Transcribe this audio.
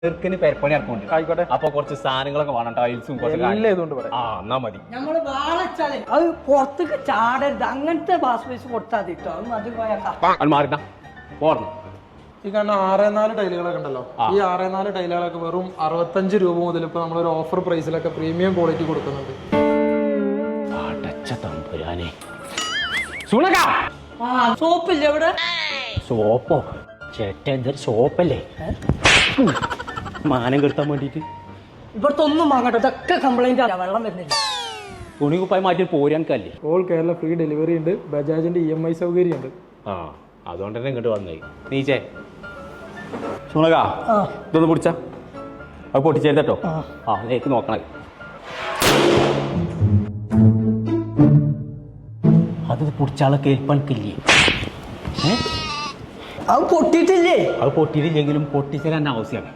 ചെറുക്കിന് പെരപ്പണി ഇറക്കുന്നുണ്ട്. ആയിക്കോട്ടെ. അപ്പൊ കുറച്ച് സാധനങ്ങളൊക്കെ വേണം, ടൈൽസും എല്ലാം ഇതുകൊണ്ട് പറയാം. എന്നാ മതി. നമ്മള് വാളച്ചാല് അത് പുറത്തേക്ക് ചാടരുത്, അങ്ങനത്തെ ബാസ്പേസ് കൊടുത്താൽ മതി കേട്ടോ. അത് മതി പോയാ മാറിട്ടാ പോർന്നു. ഈ കാണുന്ന 6-4 ടൈലുകളൊക്കെ ഉണ്ടല്ലോ, ഈ 6-4 ടൈലുകളൊക്കെ വെറും 65 രൂപ മുതൽ ഇപ്പൊ നമ്മളൊരു ഓഫർ പ്രൈസിലൊക്കെ പ്രീമിയം ക്വാളിറ്റി കൊടുക്കുന്നുണ്ട്. സോപ്പില്ല ഇവിടെ. സോപ്പോ ചേട്ട എന്തൊരു സോപ്പല്ലേ, മാനം കെടുത്താൻ വേണ്ടിട്ട്. ഇവിടുത്തെ ഒന്നും വാങ്ങട്ടെ, ഇതൊക്കെ കംപ്ലൈന്റ് ആണ്, വെള്ളം വരുന്നില്ല. തുണി കുപ്പായി മാറ്റി പോരാൻക്കല്ലേ. ഓൾ കേരള ഫ്രീ ഡെലിവറി ഉണ്ട്, ബജാജിന്റെ EMI സൗകര്യം ഉണ്ട്. അതുകൊണ്ട് തന്നെ ഇങ്ങോട്ട് വന്നേ. നീച്ചേ സുണകാ ഇതൊന്ന് പിടിച്ച അത് പൊട്ടിച്ചേട്ടോ. നേക്ക് നോക്കണേ, അത് പിടിച്ചാളെ കേൾപ്പണക്കില്ലേ. അത് പൊട്ടിയിട്ടില്ലേ? അത് പൊട്ടിയിട്ടില്ലെങ്കിലും പൊട്ടിച്ചേരാൻ ആവശ്യമാണ്.